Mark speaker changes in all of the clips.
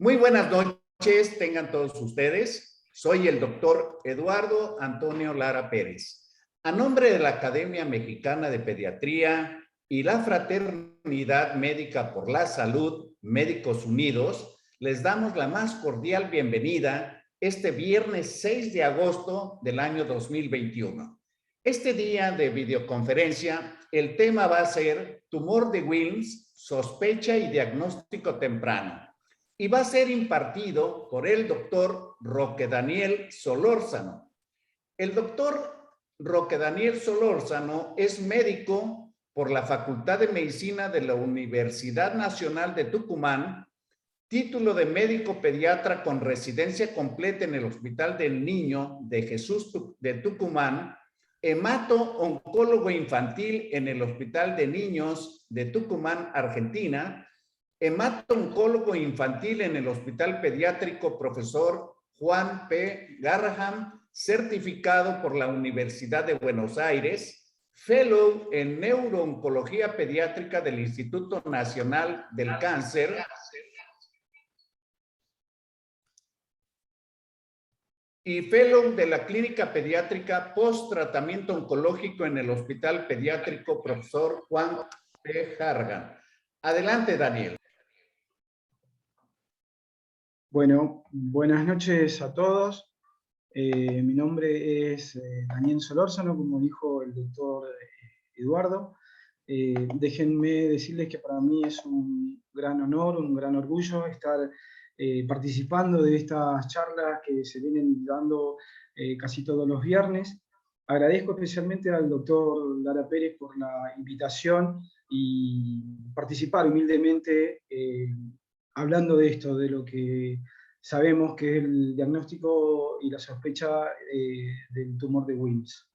Speaker 1: Muy buenas noches, tengan todos ustedes. Soy el doctor Eduardo Antonio Lara Pérez. A nombre de la Academia Mexicana de Pediatría y la Fraternidad Médica por la Salud, Médicos Unidos, les damos la más cordial bienvenida este viernes 6 de agosto del año 2021. Este día de videoconferencia, el tema va a ser tumor de Wilms, sospecha y diagnóstico temprano, y va a ser impartido por el doctor Roque Daniel Solórzano. El doctor Roque Daniel Solórzano es médico por la Facultad de Medicina de la Universidad Nacional de Tucumán, título de médico pediatra con residencia completa en el Hospital del Niño de Jesús de Tucumán, hemato-oncólogo infantil en el Hospital de Niños de Tucumán, Argentina, hemato-oncólogo infantil en el Hospital Pediátrico Profesor Juan P. Garrahan, certificado por la Universidad de Buenos Aires, fellow en neurooncología pediátrica del Instituto Nacional del Cáncer, y fellow de la Clínica Pediátrica Post-Tratamiento Oncológico en el Hospital Pediátrico Profesor Juan P. Garrahan. Adelante, Daniel.
Speaker 2: Bueno, buenas noches a todos. Mi nombre es Daniel Solórzano, como dijo el doctor Eduardo. Déjenme decirles que para mí es un gran honor, un gran orgullo estar participando de estas charlas que se vienen dando casi todos los viernes. Agradezco especialmente al doctor Lara Pérez por la invitación y participar humildemente hablando de esto, de lo que sabemos que es el diagnóstico y la sospecha del tumor de Wilms.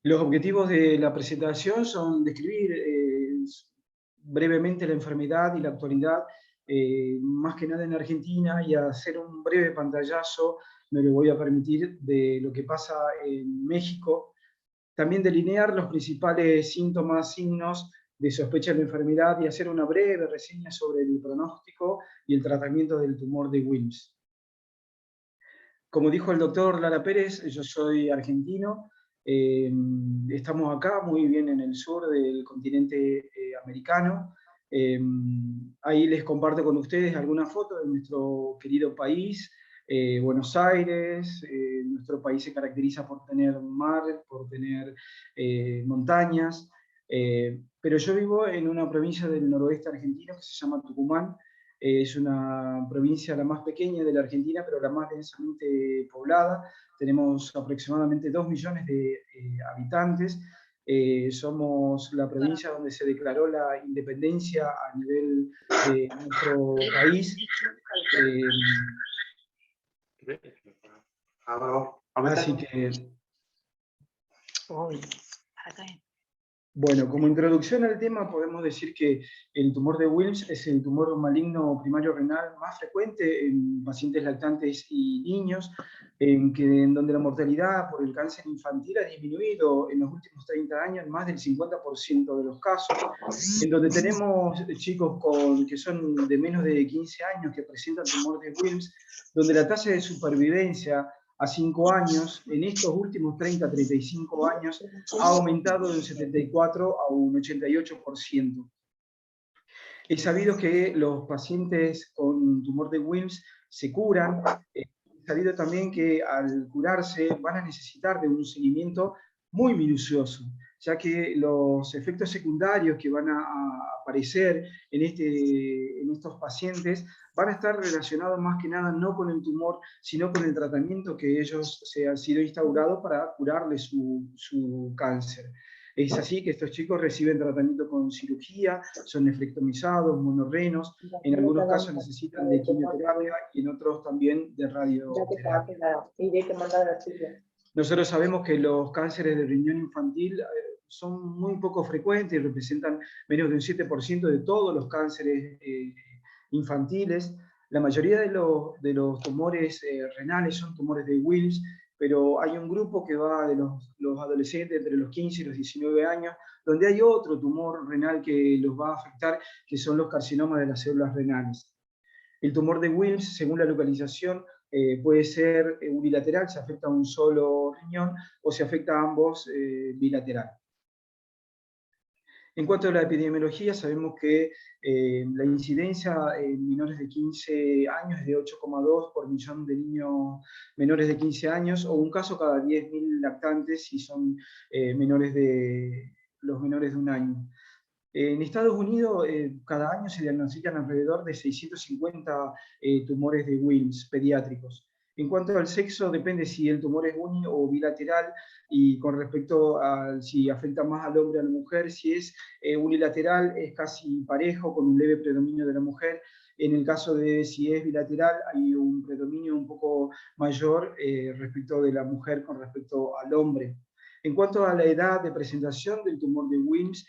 Speaker 2: Los objetivos de la presentación son describir brevemente la enfermedad y la actualidad, más que nada en Argentina, y hacer un breve pantallazo, me lo voy a permitir, de lo que pasa en México. También delinear los principales síntomas, signos de sospecha de la enfermedad y hacer una breve reseña sobre el pronóstico y el tratamiento del tumor de Wilms. Como dijo el doctor Lara Pérez, yo soy argentino. Estamos acá, muy bien en el sur del continente americano. Ahí les comparto con ustedes algunas fotos de nuestro querido país, Buenos Aires. Nuestro país se caracteriza por tener mar, por tener montañas, pero yo vivo en una provincia del noroeste argentino que se llama Tucumán. Es una provincia la más pequeña de la Argentina, pero la más densamente poblada. Tenemos aproximadamente 2 millones de habitantes. Somos la provincia donde se declaró la independencia a nivel de nuestro país. Así que... Bueno, como introducción al tema podemos decir que el tumor de Wilms es el tumor maligno primario renal más frecuente en pacientes lactantes y niños, en donde la mortalidad por el cáncer infantil ha disminuido en los últimos 30 años en más del 50% de los casos, en donde tenemos chicos que son de menos de 15 años que presentan tumor de Wilms, donde la tasa de supervivencia a 5 años, en estos últimos 30-35 años, ha aumentado de un 74 a un 88%. Es sabido que los pacientes con tumor de Wilms se curan. Es sabido también que al curarse van a necesitar de un seguimiento muy minucioso, ya que los efectos secundarios que van a aparecer en estos pacientes van a estar relacionados más que nada no con el tumor, sino con el tratamiento que ellos se han sido instaurados para curarle su cáncer. Es así que estos chicos reciben tratamiento con cirugía, son nefrectomizados, monorrenos, en algunos casos necesitan de quimioterapia y en otros también de radioterapia. Nosotros sabemos que los cánceres de riñón infantil son muy poco frecuentes y representan menos de un 7% de todos los cánceres infantiles. La mayoría de los tumores renales son tumores de Wilms, pero hay un grupo que va de los adolescentes entre los 15 y los 19 años, donde hay otro tumor renal que los va a afectar, que son los carcinomas de las células renales. El tumor de Wilms, según la localización, puede ser unilateral, se afecta a un solo riñón, o se afecta a ambos bilateral. En cuanto a la epidemiología, sabemos que la incidencia en menores de 15 años es de 8,2 por millón de niños menores de 15 años, o un caso cada 10.000 lactantes si son los menores de un año. En Estados Unidos, cada año se diagnostican alrededor de 650 tumores de Wilms pediátricos. En cuanto al sexo, depende si el tumor es uni o bilateral, y con respecto a si afecta más al hombre o a la mujer, si es unilateral es casi parejo, con un leve predominio de la mujer. En el caso de si es bilateral, hay un predominio un poco mayor respecto de la mujer con respecto al hombre. En cuanto a la edad de presentación del tumor de Wilms,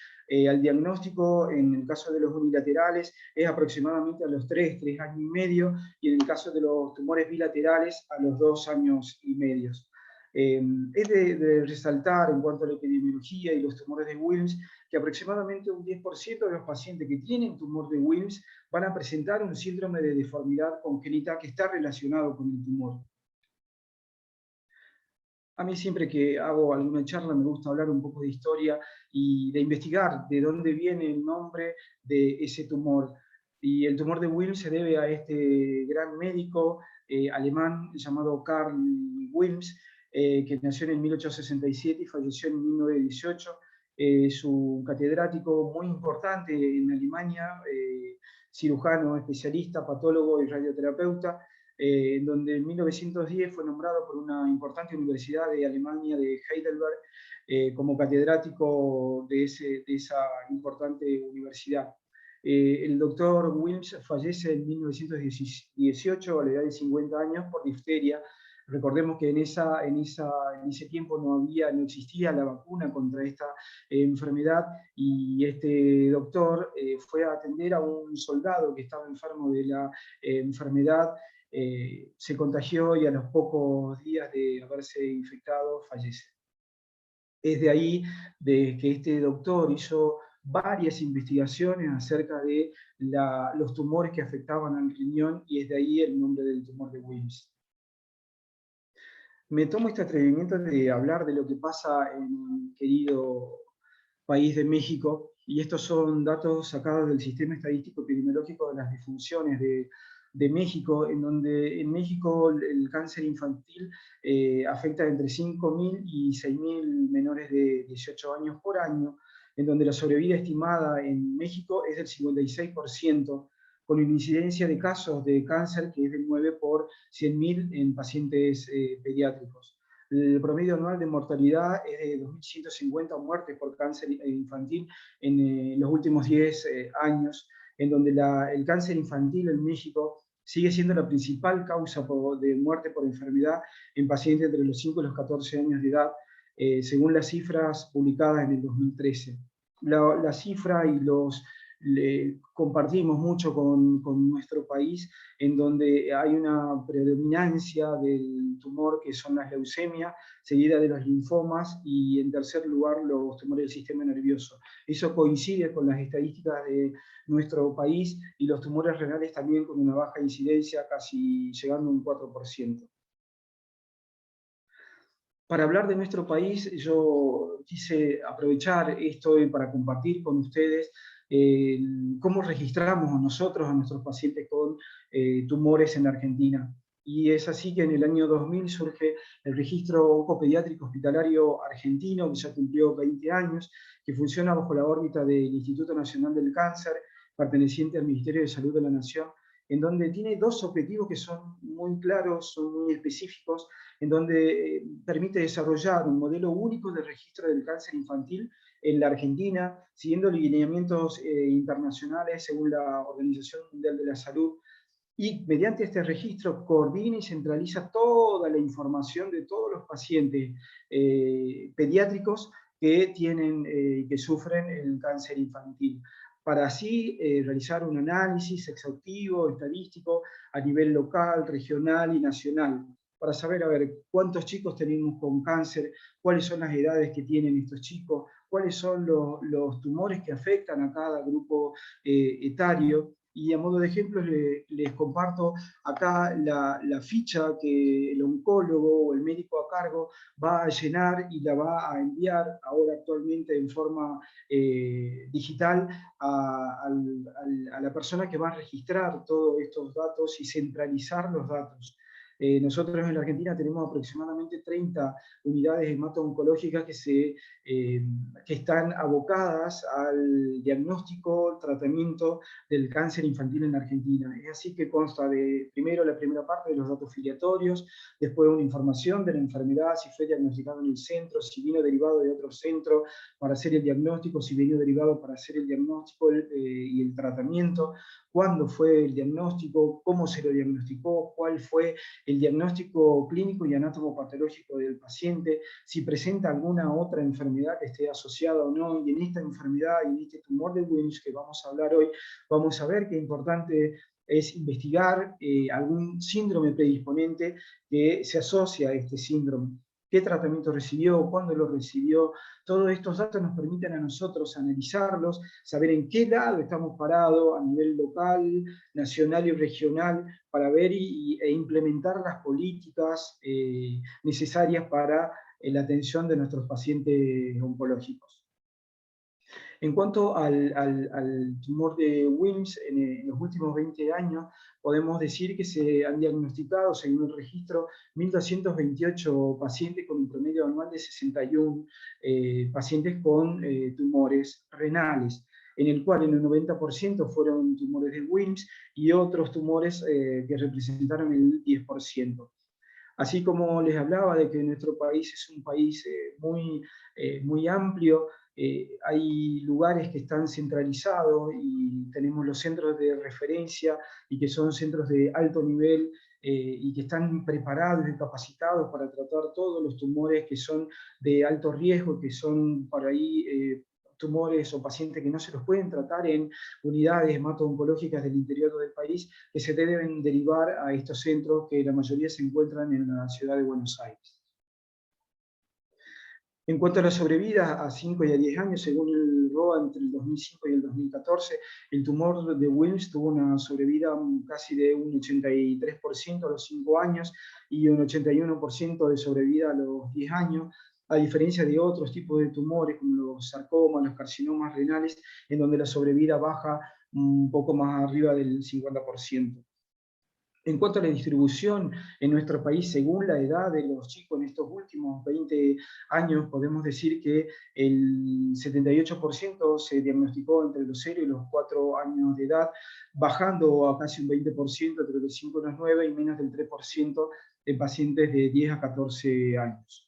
Speaker 2: al diagnóstico, en el caso de los unilaterales, es aproximadamente a los 3 años y medio, y en el caso de los tumores bilaterales, a los 2 años y medio. Es de resaltar, en cuanto a la epidemiología y los tumores de Wilms, que aproximadamente un 10% de los pacientes que tienen tumor de Wilms van a presentar un síndrome de deformidad congénita que está relacionado con el tumor. A mí siempre que hago alguna charla me gusta hablar un poco de historia y de investigar de dónde viene el nombre de ese tumor. Y el tumor de Wilms se debe a este gran médico alemán llamado Karl Wilms, que nació en 1867 y falleció en 1918. Es un catedrático muy importante en Alemania, cirujano, especialista, patólogo y radioterapeuta, en donde en 1910 fue nombrado por una importante universidad de Alemania, de Heidelberg, como catedrático de esa importante universidad. El doctor Wilms fallece en 1918 a la edad de 50 años por difteria. Recordemos que en ese tiempo no existía la vacuna contra esta enfermedad, y este doctor fue a atender a un soldado que estaba enfermo de la enfermedad. Se contagió y a los pocos días de haberse infectado fallece. Es de ahí de que este doctor hizo varias investigaciones acerca de los tumores que afectaban al riñón, y es de ahí el nombre del tumor de Wilms. Me tomo este atrevimiento de hablar de lo que pasa en el querido país de México, y estos son datos sacados del Sistema Estadístico Epidemiológico de las Defunciones de México, en donde en México el cáncer infantil afecta entre 5.000 y 6.000 menores de 18 años por año, en donde la sobrevida estimada en México es del 56%, con una incidencia de casos de cáncer que es del 9 por 100.000 en pacientes pediátricos. El promedio anual de mortalidad es de 2.150 muertes por cáncer infantil en los últimos 10 años, en donde el cáncer infantil en México sigue siendo la principal causa de muerte por enfermedad en pacientes entre los 5 y los 14 años de edad, según las cifras publicadas en el 2013. La cifra y compartimos mucho con nuestro país, en donde hay una predominancia del tumor que son las leucemias, seguida de los linfomas, y en tercer lugar los tumores del sistema nervioso. Eso coincide con las estadísticas de nuestro país, y los tumores renales también con una baja incidencia, casi llegando a un 4%. Para hablar de nuestro país, yo quise aprovechar esto para compartir con ustedes cómo registramos nosotros a nuestros pacientes con tumores en Argentina. Y es así que en el año 2000 surge el Registro Oncopediátrico Hospitalario Argentino, que ya cumplió 20 años, que funciona bajo la órbita del Instituto Nacional del Cáncer, perteneciente al Ministerio de Salud de la Nación, en donde tiene dos objetivos que son muy claros, son muy específicos, en donde permite desarrollar un modelo único de registro del cáncer infantil en la Argentina, siguiendo lineamientos internacionales según la Organización Mundial de la Salud, y mediante este registro coordina y centraliza toda la información de todos los pacientes pediátricos que que sufren el cáncer infantil, para así realizar un análisis exhaustivo, estadístico, a nivel local, regional y nacional. para saber, a ver, cuántos chicos tenemos con cáncer, cuáles son las edades que tienen estos chicos, cuáles son los tumores que afectan a cada grupo etario. Y a modo de ejemplo les comparto acá la ficha que el oncólogo o el médico a cargo va a llenar y la va a enviar ahora actualmente en forma digital a la persona que va a registrar todos estos datos y centralizar los datos. Nosotros en la Argentina tenemos aproximadamente 30 unidades hemato-oncológicas que están abocadas al diagnóstico, tratamiento del cáncer infantil en la Argentina. Es así que consta de, primero, la primera parte de los datos filiatorios, después una información de la enfermedad, si fue diagnosticado en el centro, si vino derivado de otro centro para hacer el diagnóstico, si vino derivado para hacer el diagnóstico y el tratamiento, cuándo fue el diagnóstico, cómo se lo diagnosticó, cuál fue el diagnóstico clínico y anatomopatológico del paciente, si presenta alguna otra enfermedad que esté asociada o no, y en esta enfermedad y en este tumor de Wilms que vamos a hablar hoy, vamos a ver qué importante es investigar algún síndrome predisponente que se asocia a este síndrome. ¿Qué tratamiento recibió? ¿Cuándo lo recibió? Todos estos datos nos permiten a nosotros analizarlos, saber en qué lado estamos parados a nivel local, nacional y regional, para ver e implementar las políticas necesarias para la atención de nuestros pacientes oncológicos. En cuanto al tumor de Wilms, en los últimos 20 años, podemos decir que se han diagnosticado, según el registro, 1.228 pacientes con un promedio anual de 61 pacientes con tumores renales, en el cual en el 90% fueron tumores de Wilms y otros tumores que representaron el 10%. Así como les hablaba de que nuestro país es un país muy amplio, hay lugares que están centralizados y tenemos los centros de referencia y que son centros de alto nivel y que están preparados y capacitados para tratar todos los tumores que son de alto riesgo, que son por ahí tumores o pacientes que no se los pueden tratar en unidades hemato-oncológicas del interior del país, que se deben derivar a estos centros que la mayoría se encuentran en la ciudad de Buenos Aires. En cuanto a la sobrevida a 5 y a 10 años, según el ROA entre el 2005 y el 2014, el tumor de Wilms tuvo una sobrevida casi de un 83% a los 5 años y un 81% de sobrevida a los 10 años, a diferencia de otros tipos de tumores como los sarcomas, los carcinomas renales, en donde la sobrevida baja un poco más arriba del 50%. En cuanto a la distribución en nuestro país, según la edad de los chicos en estos últimos 20 años, podemos decir que el 78% se diagnosticó entre los 0 y los 4 años de edad, bajando a casi un 20% entre los 5 y los 9 y menos del 3% de pacientes de 10 a 14 años.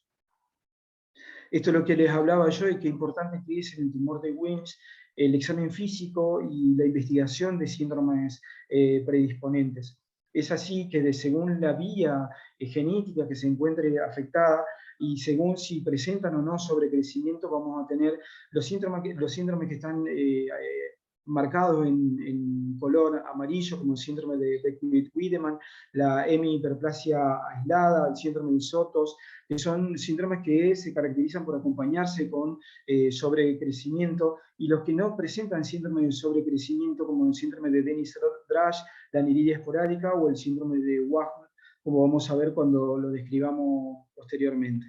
Speaker 2: Esto es lo que les hablaba yo y qué importante que es en el tumor de Wilms el examen físico y la investigación de síndromes predisponentes. Es así que según la vía genética que se encuentre afectada y según si presentan o no sobrecrecimiento, vamos a tener los síndromes que están marcados en color amarillo, como el síndrome de Beckwith-Wiedemann, la hemihiperplasia aislada, el síndrome de Sotos, que son síndromes que se caracterizan por acompañarse con sobrecrecimiento, y los que no presentan síndrome de sobrecrecimiento, como el síndrome de Dennis-Drash, la aniridia esporádica o el síndrome de Wagner, como vamos a ver cuando lo describamos posteriormente.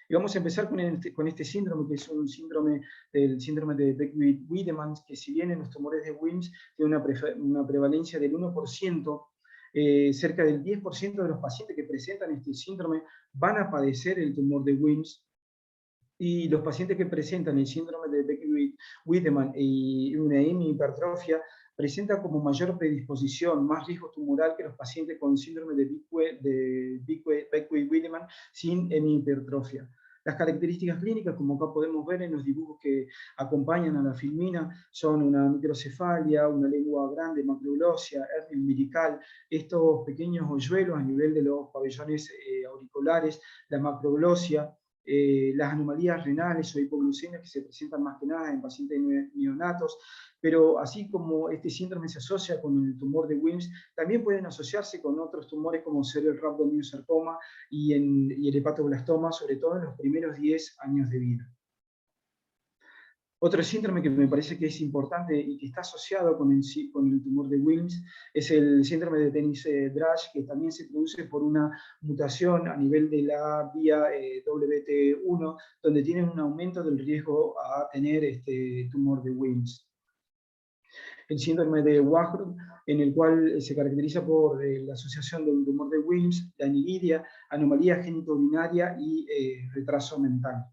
Speaker 2: Y vamos a empezar con este síndrome, que es un síndrome, el síndrome de Beckwith-Wiedemann, que si bien en los tumores de Wilms tiene una prevalencia del 1%, cerca del 10% de los pacientes que presentan este síndrome van a padecer el tumor de Wilms, y los pacientes que presentan el síndrome de Beckwith-Wiedemann y una hemihipertrofia presentan como mayor predisposición, más riesgo tumoral que los pacientes con síndrome de Beckwith-Wiedemann sin hemihipertrofia. Las características clínicas, como acá podemos ver en los dibujos que acompañan a la filmina, son una microcefalia, una lengua grande, macroglossia, hernia umbilical, estos pequeños hoyuelos a nivel de los pabellones auriculares, la macroglossia, las anomalías renales o hipoglucemias que se presentan más que nada en pacientes neonatos, pero así como este síndrome se asocia con el tumor de Wilms, también pueden asociarse con otros tumores como ser el rhabdomyosarcoma y el hepatoblastoma, sobre todo en los primeros 10 años de vida. Otro síndrome que me parece que es importante y que está asociado con el tumor de Wilms es el síndrome de Dennis-Drash, que también se produce por una mutación a nivel de la vía WT1, donde tienen un aumento del riesgo a tener este tumor de Wilms. El síndrome de Wahrd, en el cual se caracteriza por la asociación del tumor de Wilms, la aniridia, anomalía genitourinaria y retraso mental.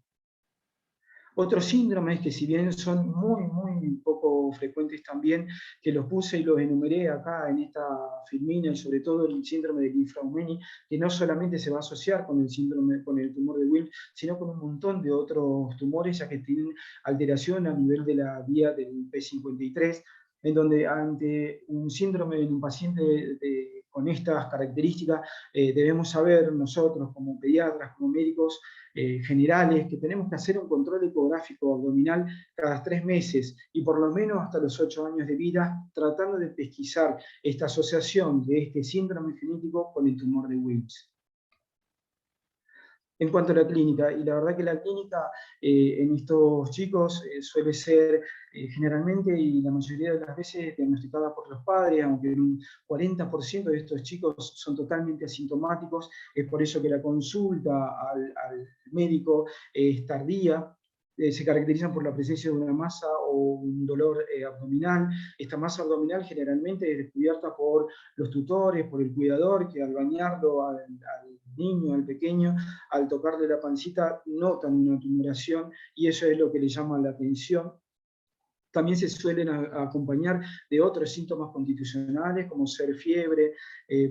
Speaker 2: Otros síndromes que si bien son muy poco frecuentes también, que los puse y los enumeré acá en esta filmina, y sobre todo el síndrome de Li-Fraumeni, que no solamente se va a asociar con el tumor de Wilms, sino con un montón de otros tumores, ya que tienen alteración a nivel de la vía del P53, en donde ante un síndrome en un paciente con estas características, debemos saber nosotros como pediatras, como médicos, generales, que tenemos que hacer un control ecográfico abdominal cada 3 meses y por lo menos hasta los 8 años de vida, tratando de pesquisar esta asociación de este síndrome genético con el tumor de Wilms. En cuanto a la clínica, y la verdad que la clínica en estos chicos suele ser generalmente y la mayoría de las veces diagnosticada por los padres, aunque un 40% de estos chicos son totalmente asintomáticos, es por eso que la consulta al médico es tardía. Se caracterizan por la presencia de una masa o un dolor abdominal. Esta masa abdominal generalmente es descubierta por los tutores, por el cuidador, que al bañarlo al niño, al pequeño, al tocarle la pancita, notan una tumoración y eso es lo que le llama la atención. También se suelen acompañar de otros síntomas constitucionales, como ser fiebre,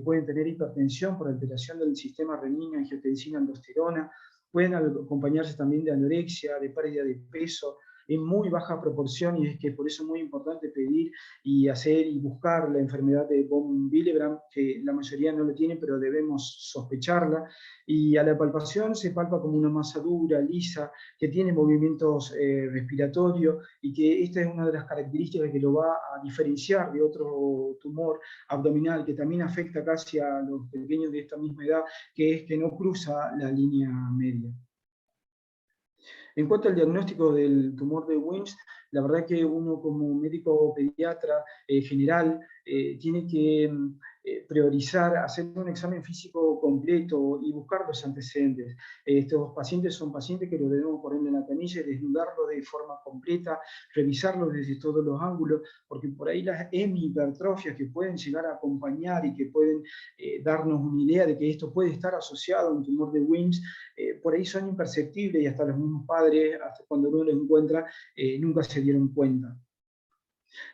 Speaker 2: pueden tener hipertensión por alteración del sistema renina, angiotensina, aldosterona, pueden acompañarse también de anorexia, de pérdida de peso, en muy baja proporción, y es que por eso es muy importante pedir y hacer y buscar la enfermedad de von Willebrand, que la mayoría no lo tiene, pero debemos sospecharla, y a la palpación se palpa como una masa dura, lisa, que tiene movimientos respiratorios, y que esta es una de las características que lo va a diferenciar de otro tumor abdominal que también afecta casi a los pequeños de esta misma edad, que es que no cruza la línea media. En cuanto al diagnóstico del tumor de Wilms, la verdad que uno como médico pediatra general tiene que priorizar, hacer un examen físico completo y buscar los antecedentes. Estos pacientes son pacientes que los debemos poner en la camilla y desnudarlos de forma completa, revisarlos desde todos los ángulos, porque por ahí las hemihipertrofias que pueden llegar a acompañar y que pueden darnos una idea de que esto puede estar asociado a un tumor de Wilms, por ahí son imperceptibles y hasta los mismos padres, hasta cuando uno los encuentra, nunca se dieron cuenta.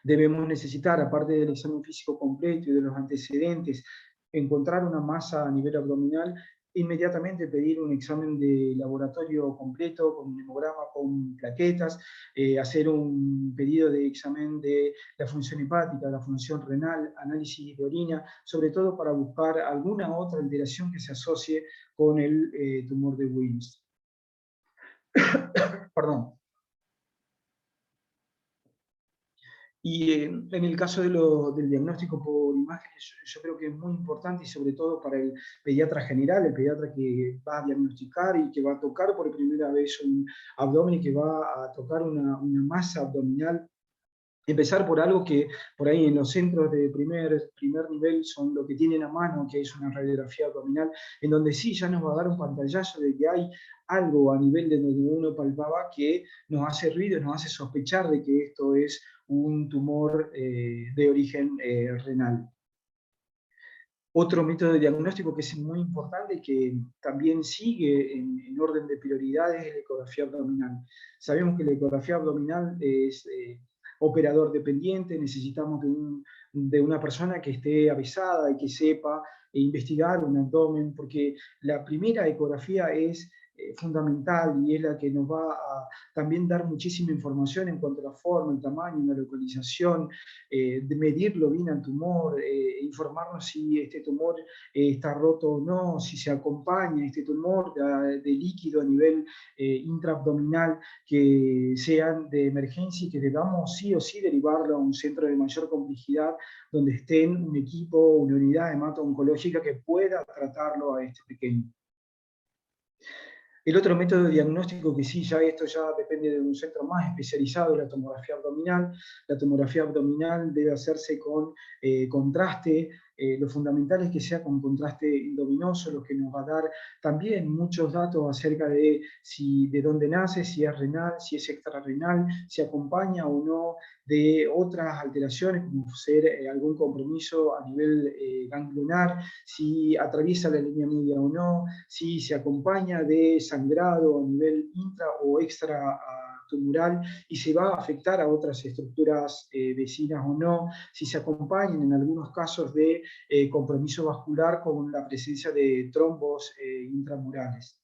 Speaker 2: Debemos necesitar, aparte del examen físico completo y de los antecedentes, encontrar una masa a nivel abdominal, inmediatamente pedir un examen de laboratorio completo, con un hemograma, con plaquetas, hacer un pedido de examen de la función hepática, la función renal, análisis de orina, sobre todo para buscar alguna otra alteración que se asocie con el tumor de Wilms. Perdón. Y en el caso del diagnóstico por imágenes, yo creo que es muy importante, y sobre todo para el pediatra general, el pediatra que va a diagnosticar y que va a tocar por primera vez un abdomen y que va a tocar una masa abdominal. Empezar por algo que por ahí en los centros de primer nivel son lo que tienen a mano, que es una radiografía abdominal, en donde sí ya nos va a dar un pantallazo de que hay algo a nivel de donde uno palpaba que nos hace ruido, nos hace sospechar de que esto es un tumor de origen renal. Otro método de diagnóstico que es muy importante y que también sigue en orden de prioridades es la ecografía abdominal. Sabemos que la ecografía abdominal es operador dependiente, necesitamos de una persona que esté avisada y que sepa investigar un abdomen, porque la primera ecografía es fundamental y es la que nos va a también dar muchísima información en cuanto a la forma, el tamaño, la localización, de medirlo bien al tumor, informarnos si este tumor está roto o no, si se acompaña este tumor de líquido a nivel intraabdominal, que sean de emergencia y que debamos sí o sí derivarlo a un centro de mayor complejidad donde estén un equipo, una unidad hemato-oncológica que pueda tratarlo a este pequeño. El otro método de diagnóstico que sí, esto ya depende de un centro más especializado, es la tomografía abdominal. La tomografía abdominal debe hacerse con contraste. Lo fundamental es que sea con contraste luminoso, lo que nos va a dar también muchos datos acerca de dónde nace, si es renal, si es extrarrenal, si acompaña o no de otras alteraciones, como ser algún compromiso a nivel ganglionar, si atraviesa la línea media o no, si se acompaña de sangrado a nivel intra o extra tumoral y se va a afectar a otras estructuras vecinas o no, si se acompañan en algunos casos de compromiso vascular con la presencia de trombos intramurales.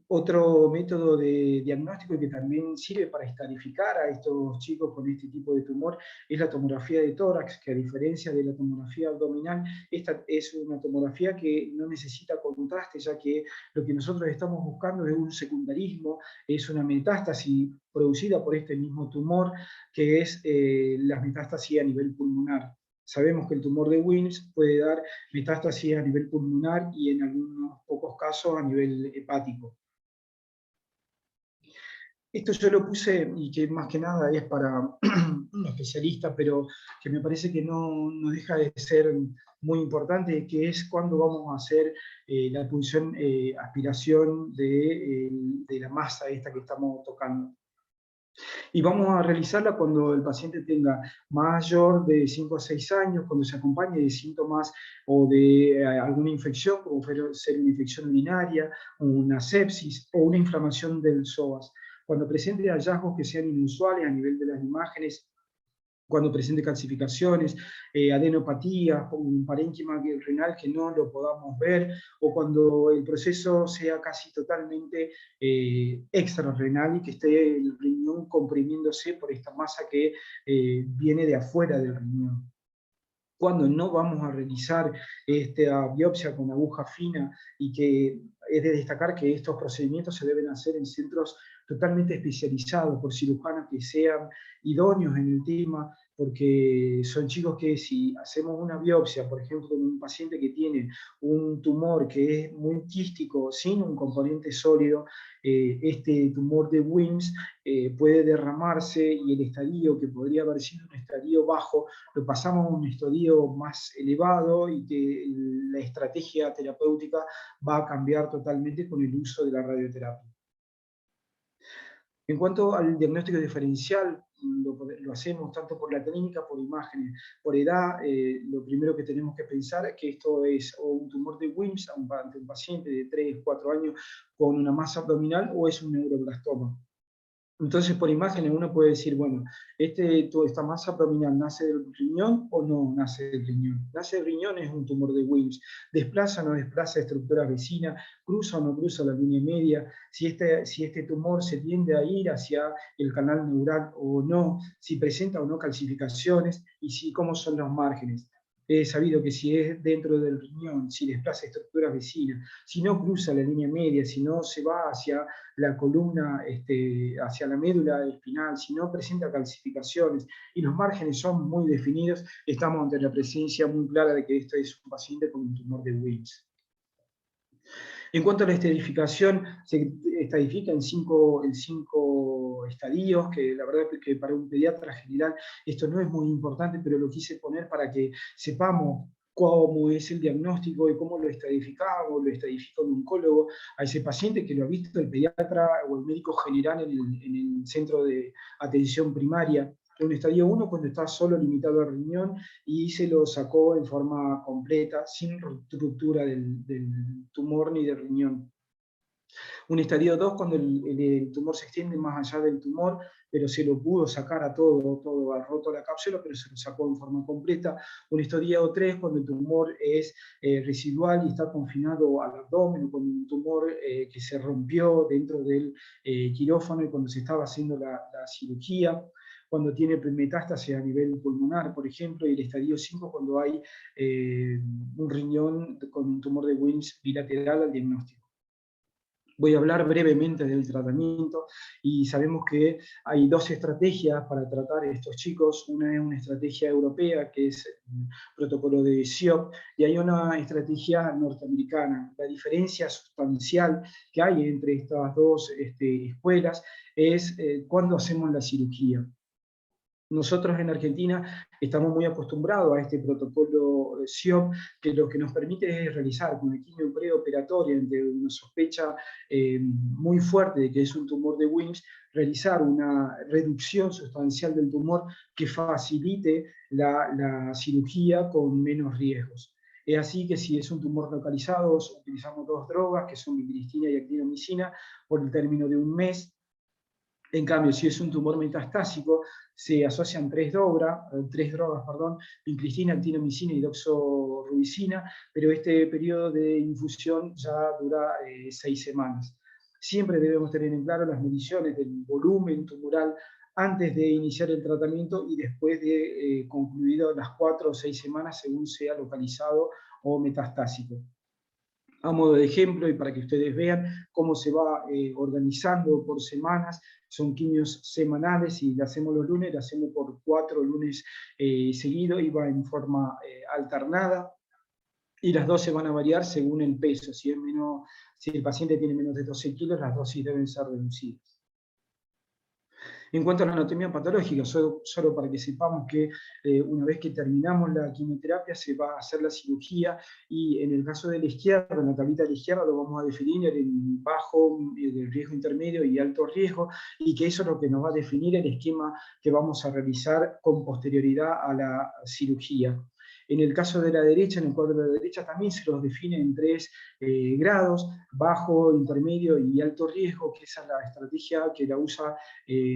Speaker 2: Otro método de diagnóstico que también sirve para estadificar a estos chicos con este tipo de tumor es la tomografía de tórax, que a diferencia de la tomografía abdominal, esta es una tomografía que no necesita contraste, ya que lo que nosotros estamos buscando es un secundarismo, es una metástasis producida por este mismo tumor, que es la metástasis a nivel pulmonar. Sabemos que el tumor de Wilms puede dar metástasis a nivel pulmonar y en algunos pocos casos a nivel hepático. Esto yo lo puse y que más que nada es para un especialista, pero que me parece que no deja de ser muy importante, que es cuando vamos a hacer la punción, aspiración de la masa esta que estamos tocando. Y vamos a realizarla cuando el paciente tenga mayor de 5 a 6 años, cuando se acompañe de síntomas o de alguna infección, como puede ser una infección urinaria, una sepsis o una inflamación del psoas. Cuando presente hallazgos que sean inusuales a nivel de las imágenes, cuando presente calcificaciones, adenopatías, un parénquima renal que no lo podamos ver, o cuando el proceso sea casi totalmente extrarrenal y que esté el riñón comprimiéndose por esta masa que viene de afuera del riñón. Cuando no vamos a realizar esta biopsia con aguja fina, y que es de destacar que estos procedimientos se deben hacer en centros totalmente especializados por cirujanos que sean idóneos en el tema, porque son chicos que si hacemos una biopsia, por ejemplo, en un paciente que tiene un tumor que es muy quístico, sin un componente sólido, este tumor de Wilms puede derramarse y el estadio, que podría haber sido un estadio bajo, lo pasamos a un estadio más elevado y que la estrategia terapéutica va a cambiar totalmente con el uso de la radioterapia. En cuanto al diagnóstico diferencial, lo hacemos tanto por la clínica, por imágenes, por edad. Lo primero que tenemos que pensar es que esto es o un tumor de Wilms ante un paciente de 3, 4 años con una masa abdominal, o es un neuroblastoma. Entonces, por imágenes uno puede decir, bueno, esta masa abdominal nace del riñón o no nace del riñón. Nace del riñón, es un tumor de Wilms. Desplaza o no desplaza estructuras vecinas, cruza o no cruza la línea media, si este tumor se tiende a ir hacia el canal neural o no, si presenta o no calcificaciones y cómo son los márgenes. Es sabido que si es dentro del riñón, si desplaza estructuras vecinas, si no cruza la línea media, si no se va hacia la columna, hacia la médula espinal, si no presenta calcificaciones y los márgenes son muy definidos, estamos ante la presencia muy clara de que este es un paciente con un tumor de Wilms. En cuanto a la estadificación, se estadifica en cinco estadios, que la verdad es que para un pediatra general esto no es muy importante, pero lo quise poner para que sepamos cómo es el diagnóstico y cómo lo estadificamos, lo estadifica un oncólogo a ese paciente, que lo ha visto el pediatra o el médico general en el centro de atención primaria. Un estadio 1 cuando está solo limitado al riñón y se lo sacó en forma completa, sin ruptura del tumor ni del riñón. Un estadio 2 cuando el tumor se extiende más allá del tumor, pero se lo pudo sacar a todo ha roto la cápsula, pero se lo sacó en forma completa. Un estudiado 3, cuando el tumor es residual y está confinado al abdomen, o con un tumor que se rompió dentro del quirófano y cuando se estaba haciendo la cirugía, cuando tiene metástasis a nivel pulmonar, por ejemplo, y el estadio 5 cuando hay un riñón con un tumor de Wilms bilateral al diagnóstico. Voy a hablar brevemente del tratamiento y sabemos que hay dos estrategias para tratar a estos chicos. Una es una estrategia europea, que es el protocolo de SIOP, y hay una estrategia norteamericana. La diferencia sustancial que hay entre estas dos escuelas es cuándo hacemos la cirugía. Nosotros en Argentina estamos muy acostumbrados a este protocolo SIOP, que lo que nos permite es realizar con quimio preoperatoria ante una sospecha muy fuerte de que es un tumor de Wilms, realizar una reducción sustancial del tumor que facilite la cirugía con menos riesgos. Es así que si es un tumor localizado, utilizamos dos drogas, que son vincristina y actinomicina, por el término de un mes. En cambio, si es un tumor metastásico, se asocian tres drogas, vincristina, actinomicina y doxorubicina, pero este periodo de infusión ya dura 6 semanas. Siempre debemos tener en claro las mediciones del volumen tumoral antes de iniciar el tratamiento y después de concluido las 4 o 6 semanas según sea localizado o metastásico. A modo de ejemplo, y para que ustedes vean cómo se va organizando por semanas, son quimios semanales y la hacemos los lunes, la hacemos por 4 lunes seguidos y va en forma alternada. Y las dosis van a variar según el peso. Si el paciente tiene menos de 12 kilos, las dosis deben ser reducidas. En cuanto a la anatomía patológica, solo para que sepamos que una vez que terminamos la quimioterapia se va a hacer la cirugía y en el caso de la izquierda, en la tablita de la izquierda lo vamos a definir en bajo, de riesgo intermedio y alto riesgo, y que eso es lo que nos va a definir el esquema que vamos a realizar con posterioridad a la cirugía. En el caso de la derecha, en el cuadro de la derecha, también se los define en 3 grados, bajo, intermedio y alto riesgo, que esa es la estrategia que la usa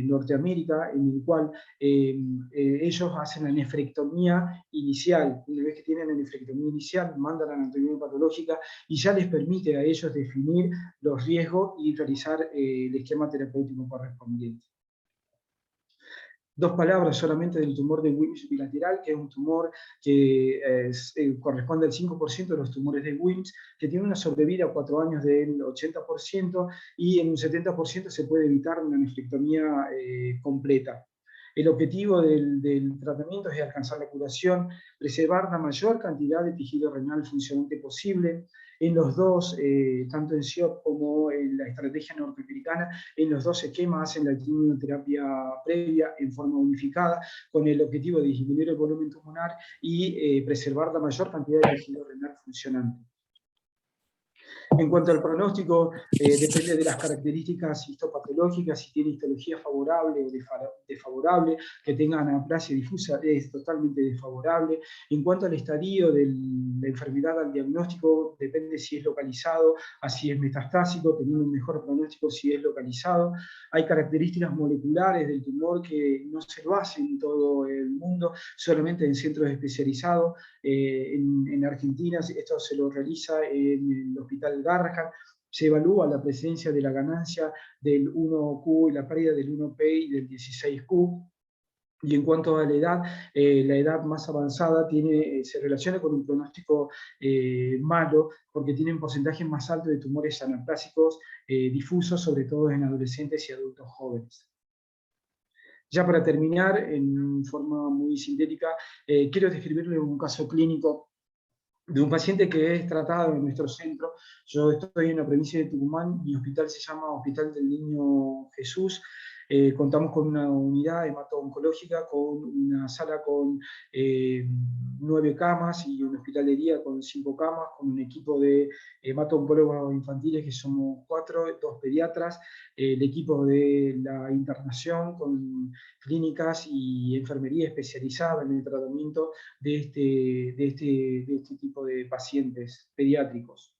Speaker 2: Norteamérica, en el cual ellos hacen la nefrectomía inicial. Una vez que tienen la nefrectomía inicial, mandan la anatomía patológica y ya les permite a ellos definir los riesgos y realizar el esquema terapéutico correspondiente. 2 palabras solamente del tumor de Wilms bilateral, que es un tumor que corresponde al 5% de los tumores de Wilms, que tiene una sobrevida a 4 años del 80% y en un 70% se puede evitar una nefrectomía completa. El objetivo del tratamiento es alcanzar la curación, preservar la mayor cantidad de tejido renal funcionante posible. En los dos, tanto en SIOP como en la estrategia norteamericana, en los dos esquemas hacen la quimioterapia previa en forma unificada, con el objetivo de disminuir el volumen tumoral y preservar la mayor cantidad de tejido renal funcionante. En cuanto al pronóstico, depende de las características histopatológicas, si tiene histología favorable o desfavorable, que tenga anaplasia difusa es totalmente desfavorable. En cuanto al estadio de la enfermedad al diagnóstico, depende si es localizado, así es metastásico, teniendo un mejor pronóstico si es localizado. Hay características moleculares del tumor que no se lo hacen en todo el mundo, solamente en centros especializados. En Argentina esto se lo realiza en el Hospital Garrahan. Se evalúa la presencia de la ganancia del 1Q y la pérdida del 1P y del 16Q. Y en cuanto a la edad más avanzada se relaciona con un pronóstico malo, porque tienen porcentajes más altos de tumores anaplásicos difusos, sobre todo en adolescentes y adultos jóvenes. Ya para terminar, en forma muy sintética, quiero describirles un caso clínico de un paciente que es tratado en nuestro centro. Yo estoy en la provincia de Tucumán, mi hospital se llama Hospital del Niño Jesús. Contamos con una unidad hemato-oncológica, con una sala con 9 camas y un hospital de día con 5 camas, con un equipo de hemato-oncólogos infantiles que somos 4, 2 pediatras, el equipo de la internación con clínicas y enfermería especializada en el tratamiento de este tipo de pacientes pediátricos.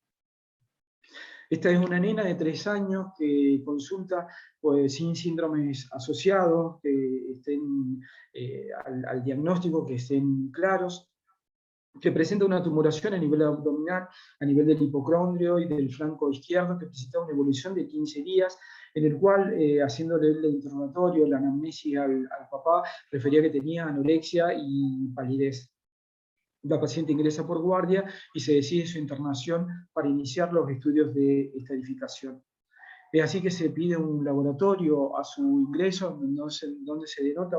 Speaker 2: Esta es una nena de 3 años que consulta pues, sin síndromes asociados, que estén al diagnóstico, que estén claros, que presenta una tumoración a nivel abdominal, a nivel del hipocondrio y del flanco izquierdo, que presenta una evolución de 15 días, en el cual, haciéndole el interrogatorio, la anamnesis al papá, refería que tenía anorexia y palidez. La paciente ingresa por guardia y se decide su internación para iniciar los estudios de estadificación. Es así que se pide un laboratorio a su ingreso, donde se denota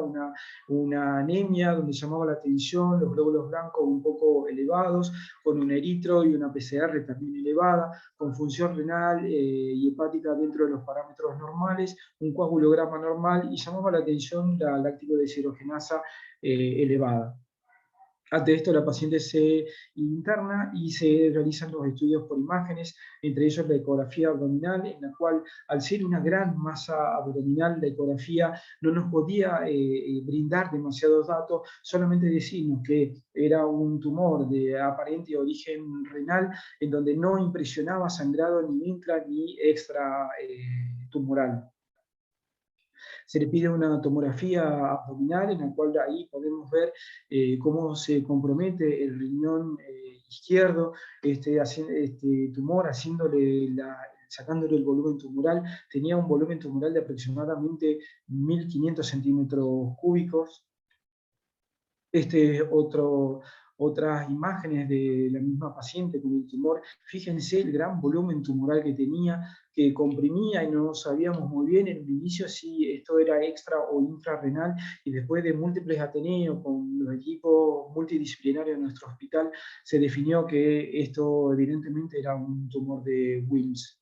Speaker 2: una anemia, donde llamaba la atención los glóbulos blancos un poco elevados, con un eritro y una PCR también elevada, con función renal y hepática dentro de los parámetros normales, un coagulograma normal, y llamaba la atención la láctico-deshidrogenasa elevada. Ante esto, la paciente se interna y se realizan los estudios por imágenes, entre ellos la ecografía abdominal, en la cual, al ser una gran masa abdominal, la ecografía no nos podía brindar demasiados datos, solamente decirnos que era un tumor de aparente origen renal, en donde no impresionaba sangrado ni intra ni extra tumoral. Se le pide una tomografía abdominal, en la cual ahí podemos ver cómo se compromete el riñón izquierdo, este tumor, sacándole el volumen tumoral. Tenía un volumen tumoral de aproximadamente 1.500 centímetros cúbicos. Otras imágenes de la misma paciente con el tumor. Fíjense el gran volumen tumoral que tenía, que comprimía y no sabíamos muy bien en el inicio si esto era extra o intrarrenal, y después de múltiples ateneos con los equipos multidisciplinarios de nuestro hospital, se definió que esto evidentemente era un tumor de Wilms.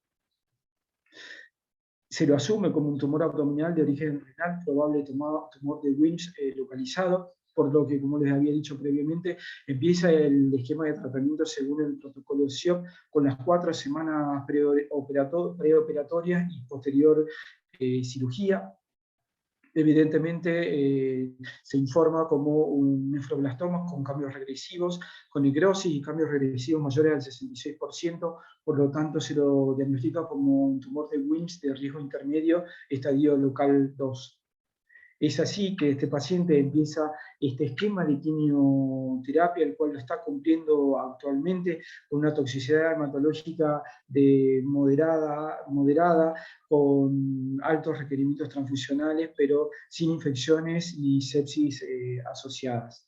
Speaker 2: Se lo asume como un tumor abdominal de origen renal, probable tumor de Wilms localizado, por lo que, como les había dicho previamente, empieza el esquema de tratamiento según el protocolo SIOP, con las 4 semanas preoperatorias y posterior cirugía. Evidentemente se informa como un nefroblastoma con cambios regresivos, con necrosis y cambios regresivos mayores al 66%, por lo tanto se lo diagnostica como un tumor de Wilms de riesgo intermedio, estadio local 2. Es así que este paciente empieza este esquema de quimioterapia, el cual lo está cumpliendo actualmente, con una toxicidad hematológica de moderada, con altos requerimientos transfusionales, pero sin infecciones ni sepsis asociadas.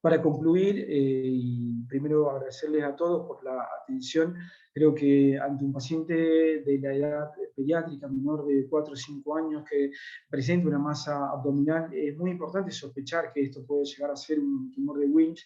Speaker 2: Para concluir, y primero agradecerles a todos por la atención, creo que ante un paciente de la edad pediátrica menor de 4 o 5 años que presenta una masa abdominal, es muy importante sospechar que esto puede llegar a ser un tumor de Wilms,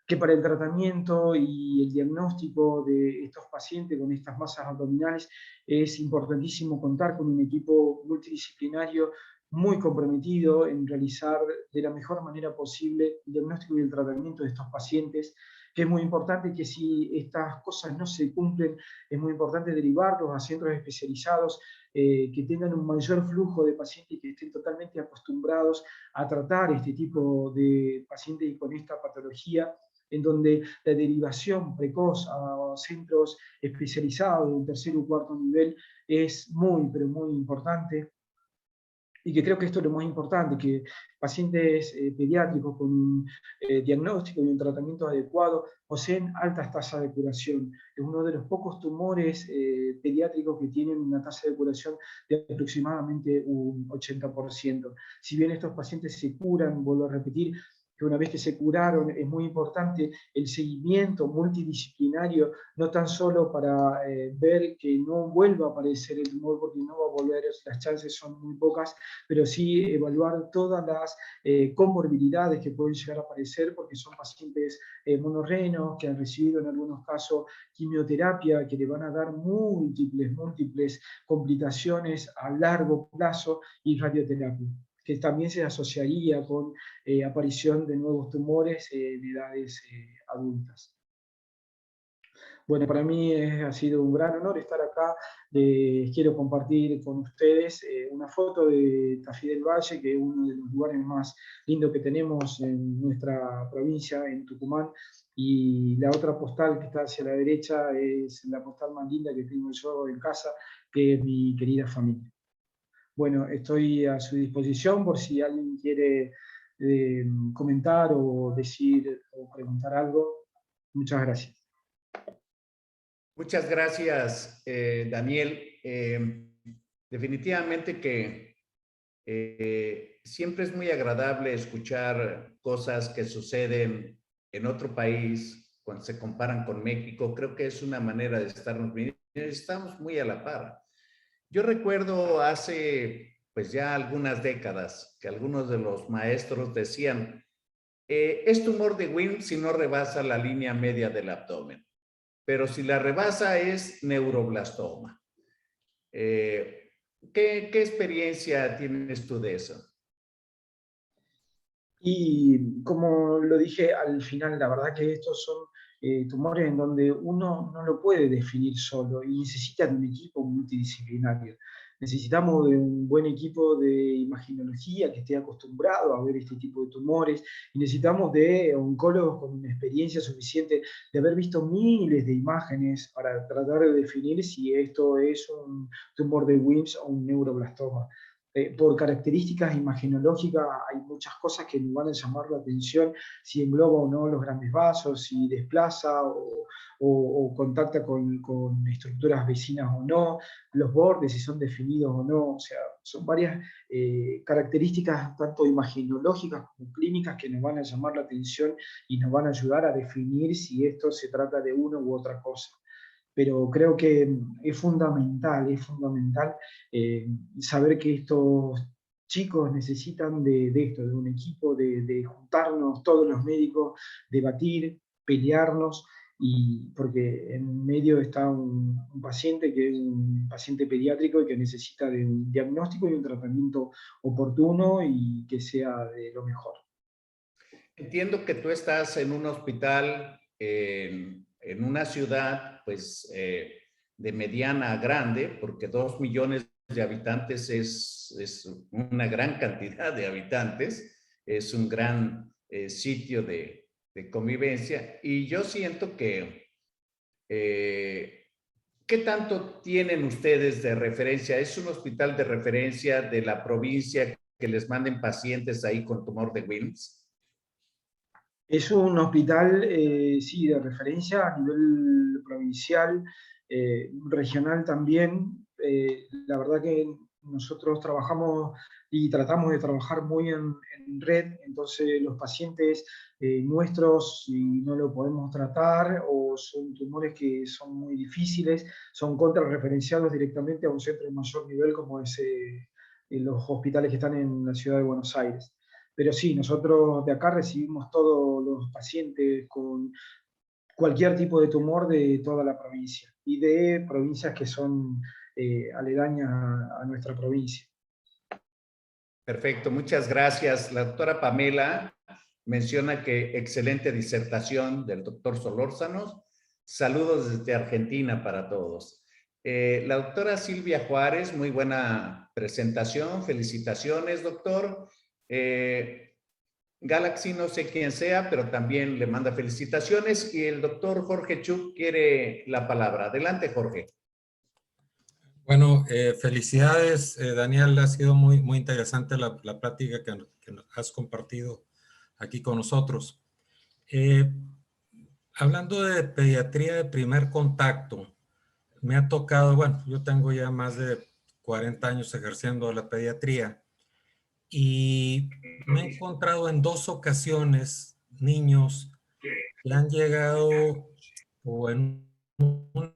Speaker 2: que para el tratamiento y el diagnóstico de estos pacientes con estas masas abdominales es importantísimo contar con un equipo multidisciplinario muy comprometido en realizar de la mejor manera posible el diagnóstico y el tratamiento de estos pacientes, que es muy importante que si estas cosas no se cumplen, es muy importante derivarlos a centros especializados que tengan un mayor flujo de pacientes y que estén totalmente acostumbrados a tratar este tipo de pacientes y con esta patología, en donde la derivación precoz a centros especializados de un tercer o cuarto nivel es muy, pero muy importante. Y que creo que esto es lo más importante, que pacientes pediátricos con un diagnóstico y un tratamiento adecuado poseen altas tasas de curación. Es uno de los pocos tumores pediátricos que tienen una tasa de curación de aproximadamente un 80%. Si bien estos pacientes se curan, vuelvo a repetir, que una vez que se curaron es muy importante el seguimiento multidisciplinario, no tan solo para ver que no vuelva a aparecer el tumor, porque no va a volver, las chances son muy pocas, pero sí evaluar todas las comorbilidades que pueden llegar a aparecer, porque son pacientes monorrenos que han recibido en algunos casos quimioterapia, que le van a dar múltiples complicaciones a largo plazo, y radioterapia, que también se asociaría con aparición de nuevos tumores en edades adultas. Bueno, para mí ha sido un gran honor estar acá. Quiero compartir con ustedes una foto de Tafí del Valle, que es uno de los lugares más lindos que tenemos en nuestra provincia, en Tucumán. Y la otra postal que está hacia la derecha es la postal más linda que tengo yo en casa, que es mi querida familia. Bueno, estoy a su disposición por si alguien quiere comentar o decir o preguntar algo. Muchas gracias.
Speaker 1: Muchas gracias, Daniel. Definitivamente que siempre es muy agradable escuchar cosas que suceden en otro país cuando se comparan con México. Creo que es una manera de estarnos viendo. Estamos muy a la par. Yo recuerdo hace pues ya algunas décadas que algunos de los maestros decían, es tumor de Wilms si no rebasa la línea media del abdomen, pero si la rebasa es neuroblastoma. ¿Qué experiencia tienes tú de eso?
Speaker 2: Y como lo dije al final, la verdad que estos son tumores en donde uno no lo puede definir solo y necesita de un equipo multidisciplinario. Necesitamos de un buen equipo de imaginología que esté acostumbrado a ver este tipo de tumores y necesitamos de oncólogos con una experiencia suficiente de haber visto miles de imágenes para tratar de definir si esto es un tumor de Wilms o un neuroblastoma. Por características imagenológicas hay muchas cosas que nos van a llamar la atención, si engloba o no los grandes vasos, si desplaza o contacta con estructuras vecinas o no, los bordes, si son definidos o no, o sea, son varias características tanto imagenológicas como clínicas que nos van a llamar la atención y nos van a ayudar a definir si esto se trata de una u otra cosa. Pero creo que es fundamental saber que estos chicos necesitan de esto, de un equipo, de juntarnos todos los médicos, debatir, pelearnos, y porque en medio está un paciente que es un paciente pediátrico y que necesita de un diagnóstico y un tratamiento oportuno y que sea de lo mejor.
Speaker 1: Entiendo que tú estás en un hospital en una ciudad, pues, de mediana a grande, porque 2 millones de habitantes es una gran cantidad de habitantes, es un gran sitio de convivencia, y yo siento que, ¿qué tanto tienen ustedes de referencia? ¿Es un hospital de referencia de la provincia que les manden pacientes ahí con tumor de Wilms?
Speaker 2: Es un hospital, sí, de referencia a nivel provincial, regional también. La verdad que nosotros trabajamos y tratamos de trabajar muy en red, entonces los pacientes nuestros, si no lo podemos tratar o son tumores que son muy difíciles, son contrarreferenciados directamente a un centro de mayor nivel como es los hospitales que están en la ciudad de Buenos Aires. Pero sí, nosotros de acá recibimos todos los pacientes con cualquier tipo de tumor de toda la provincia y de provincias que son aledañas a nuestra provincia.
Speaker 1: Perfecto, muchas gracias. La doctora Pamela menciona que excelente disertación del doctor Solórzano. Saludos desde Argentina para todos. La doctora Silvia Juárez, muy buena presentación. Felicitaciones, doctor. Galaxy, no sé quién sea, pero también le manda felicitaciones. Y el doctor Jorge Chuk quiere la palabra. Adelante, Jorge.
Speaker 3: Bueno, felicidades, Daniel. Ha sido muy interesante la plática que nos has compartido aquí con nosotros. Hablando de pediatría de primer contacto, me ha tocado, bueno, yo tengo ya más de 40 años ejerciendo la pediatría y me he encontrado en 2 ocasiones niños que han llegado o en un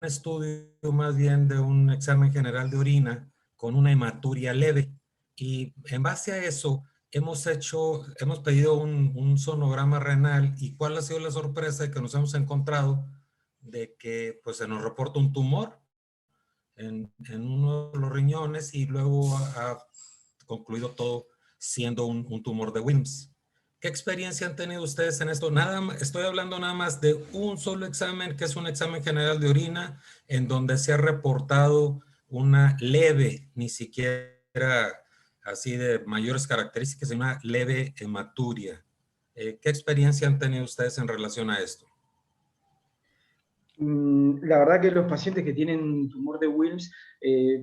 Speaker 3: estudio más bien de un examen general de orina con una hematuria leve. Y en base a eso hemos pedido un sonograma renal, y cuál ha sido la sorpresa que nos hemos encontrado de que pues se nos reporta un tumor en uno de los riñones y luego ha concluido todo siendo un tumor de Wilms. ¿Qué experiencia han tenido ustedes en esto? Estoy hablando nada más de un solo examen, que es un examen general de orina, en donde se ha reportado una leve, ni siquiera así de mayores características, sino una leve hematuria. ¿Qué experiencia han tenido ustedes en relación a esto?
Speaker 2: La verdad que los pacientes que tienen tumor de Wilms,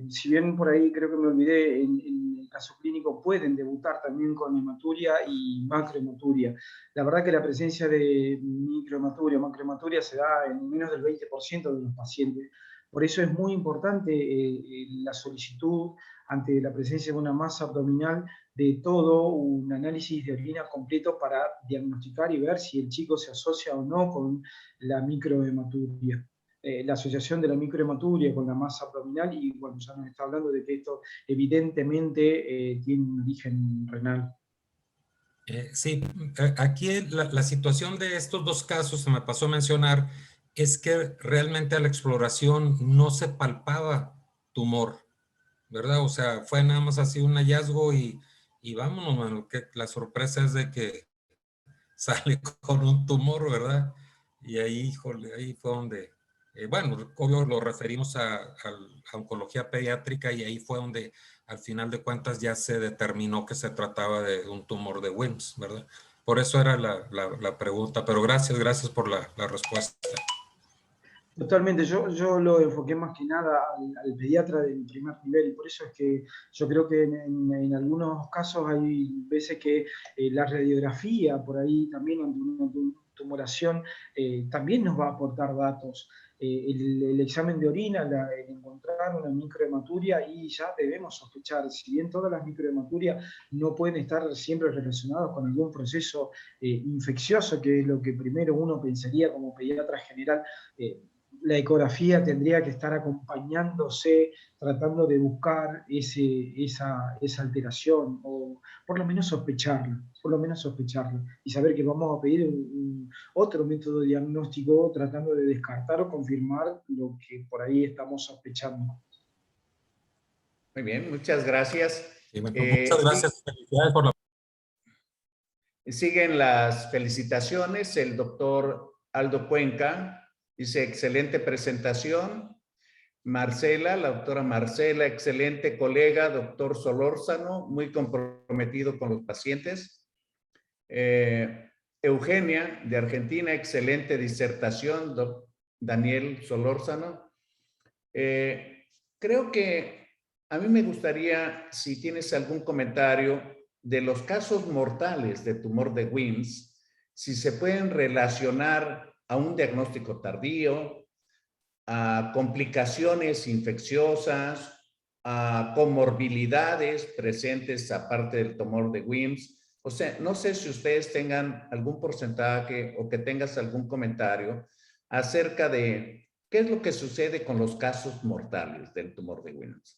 Speaker 2: si bien por ahí creo que me olvidé, en el caso clínico pueden debutar también con hematuria y macrohematuria. La verdad que la presencia de microhematuria o macrohematuria se da en menos del 20% de los pacientes. Por eso es muy importante la solicitud ante la presencia de una masa abdominal de todo un análisis de orina completo para diagnosticar y ver si el chico se asocia o no con la microhematuria. La asociación de la microhematuria con la masa abdominal, y bueno, ya nos está hablando de que esto evidentemente tiene un origen renal.
Speaker 3: Sí, aquí la situación de estos dos casos, se me pasó a mencionar, es que realmente a la exploración no se palpaba tumor, ¿verdad? O sea, fue nada más así un hallazgo y vámonos, mano, que la sorpresa es de que sale con un tumor, ¿verdad? Y ahí, híjole, ahí fue donde, bueno, obvio lo referimos a oncología pediátrica y ahí fue donde al final de cuentas ya se determinó que se trataba de un tumor de Wilms, ¿verdad? Por eso era la pregunta, pero gracias por la respuesta.
Speaker 2: Totalmente, yo lo enfoqué más que nada al pediatra del primer nivel, y por eso es que yo creo que en algunos casos hay veces que la radiografía por ahí también ante una tumoración también nos va a aportar datos. El examen de orina, el encontrar una microhematuria, y ya debemos sospechar, si bien todas las microhematurias no pueden estar siempre relacionadas con algún proceso infeccioso, que es lo que primero uno pensaría como pediatra general, la ecografía tendría que estar acompañándose, tratando de buscar esa alteración, o por lo menos sospecharla, y saber que vamos a pedir otro método diagnóstico tratando de descartar o confirmar lo que por ahí estamos sospechando.
Speaker 1: Muy bien, muchas gracias.
Speaker 3: Sí, muchas gracias. Felicidades por la...
Speaker 1: Siguen las felicitaciones. El doctor Aldo Cuenca dice, excelente presentación. Marcela, la doctora Marcela, excelente colega, doctor Solórzano, muy comprometido con los pacientes. Eugenia, de Argentina, excelente disertación, Daniel Solórzano. Creo que a mí me gustaría, si tienes algún comentario de los casos mortales de tumor de Wilms, si se pueden relacionar a un diagnóstico tardío, a complicaciones infecciosas, a comorbilidades presentes aparte del tumor de Wilms. O sea, no sé si ustedes tengan algún porcentaje o que tengas algún comentario acerca de qué es lo que sucede con los casos mortales del tumor de Wilms.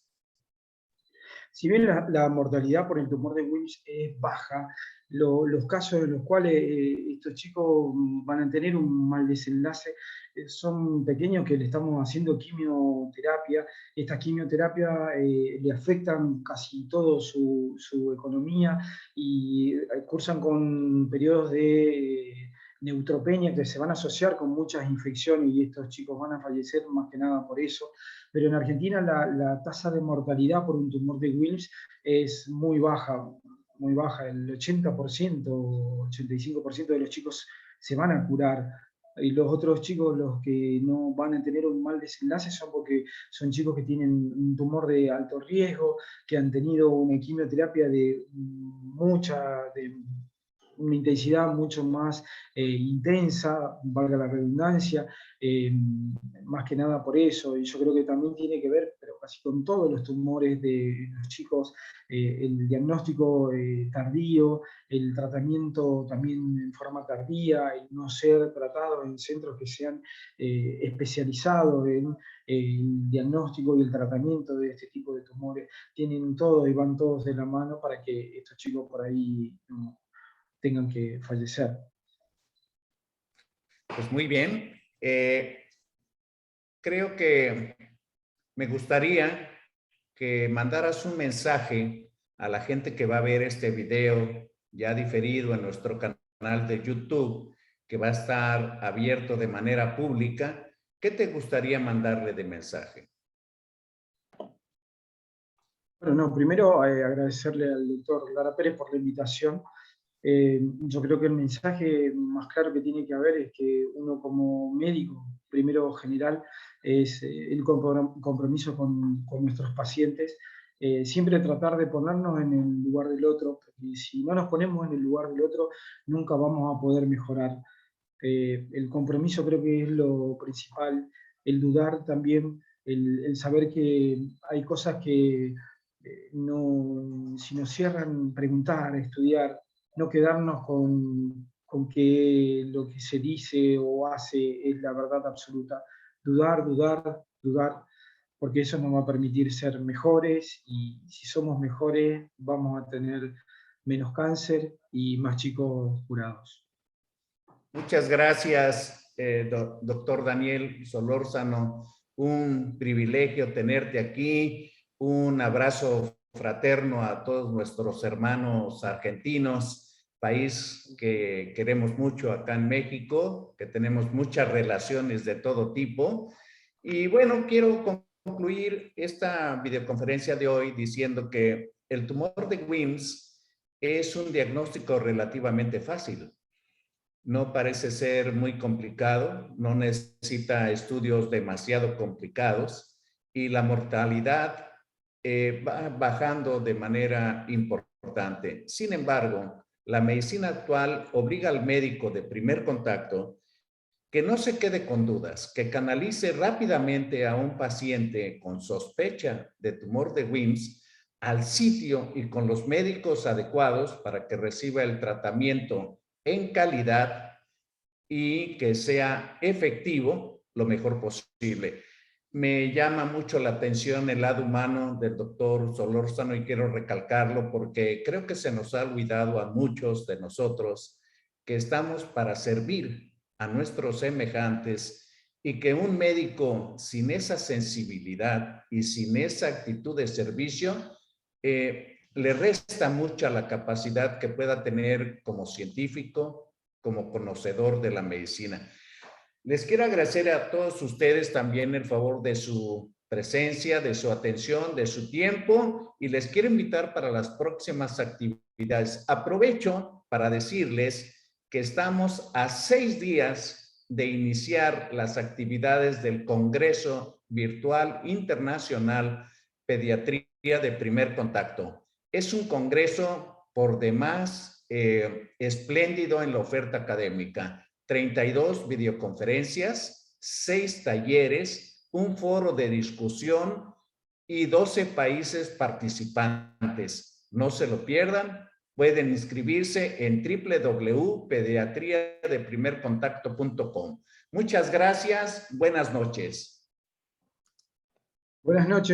Speaker 2: Si bien la mortalidad por el tumor de Wilms es baja, los casos en los cuales estos chicos van a tener un mal desenlace son pequeños, que le estamos haciendo quimioterapia. Estas quimioterapias le afectan casi todo su economía, y cursan con periodos de neutropenia que se van a asociar con muchas infecciones, y estos chicos van a fallecer más que nada por eso. Pero en Argentina la tasa de mortalidad por un tumor de Wilms es muy baja, muy baja. El 80%, 85% de los chicos se van a curar, y los otros chicos, los que no van a tener un mal desenlace, son porque son chicos que tienen un tumor de alto riesgo, que han tenido una quimioterapia de una intensidad mucho más intensa, valga la redundancia, más que nada por eso. Y yo creo que también tiene que ver, pero casi con todos los tumores de los chicos, el diagnóstico tardío, el tratamiento también en forma tardía, el no ser tratado en centros que sean especializados en el diagnóstico y el tratamiento de este tipo de tumores. Tienen todo y van todos de la mano para que estos chicos por ahí no tengan que fallecer.
Speaker 1: Pues muy bien. Creo que me gustaría que mandaras un mensaje a la gente que va a ver este video ya diferido en nuestro canal de YouTube, que va a estar abierto de manera pública, ¿qué te gustaría mandarle de mensaje?
Speaker 2: Bueno, no, primero agradecerle al doctor Lara Pérez por la invitación. Yo creo que el mensaje más claro que tiene que haber es que uno como médico, primero general, es el compromiso con nuestros pacientes. Siempre tratar de ponernos en el lugar del otro, porque si no nos ponemos en el lugar del otro, nunca vamos a poder mejorar. El compromiso creo que es lo principal, el dudar también, el saber que hay cosas que no, si nos cierran, preguntar, estudiar, no quedarnos con que lo que se dice o hace es la verdad absoluta. Dudar, dudar, dudar, porque eso nos va a permitir ser mejores, y si somos mejores vamos a tener menos cáncer y más chicos curados.
Speaker 1: Muchas gracias, doctor Daniel Solórzano. Un privilegio tenerte aquí. Un abrazo fraterno a todos nuestros hermanos argentinos, país que queremos mucho acá en México, que tenemos muchas relaciones de todo tipo. Y bueno, quiero concluir esta videoconferencia de hoy diciendo que el tumor de Wilms es un diagnóstico relativamente fácil. No parece ser muy complicado, no necesita estudios demasiado complicados y la mortalidad va bajando de manera importante. Sin embargo, la medicina actual obliga al médico de primer contacto que no se quede con dudas, que canalice rápidamente a un paciente con sospecha de tumor de Wilms al sitio y con los médicos adecuados para que reciba el tratamiento en calidad y que sea efectivo lo mejor posible. Me llama mucho la atención el lado humano del doctor Solórzano y quiero recalcarlo porque creo que se nos ha olvidado a muchos de nosotros que estamos para servir a nuestros semejantes y que un médico sin esa sensibilidad y sin esa actitud de servicio le resta mucha la capacidad que pueda tener como científico, como conocedor de la medicina. Les quiero agradecer a todos ustedes también el favor de su presencia, de su atención, de su tiempo, y les quiero invitar para las próximas actividades. Aprovecho para decirles que estamos a 6 días de iniciar las actividades del Congreso Virtual Internacional Pediatría de Primer Contacto. Es un congreso por demás espléndido en la oferta académica. 32 videoconferencias, 6 talleres, un foro de discusión y 12 países participantes. No se lo pierdan. Pueden inscribirse en www.pediatriadeprimercontacto.com. Muchas gracias. Buenas noches.
Speaker 2: Buenas noches.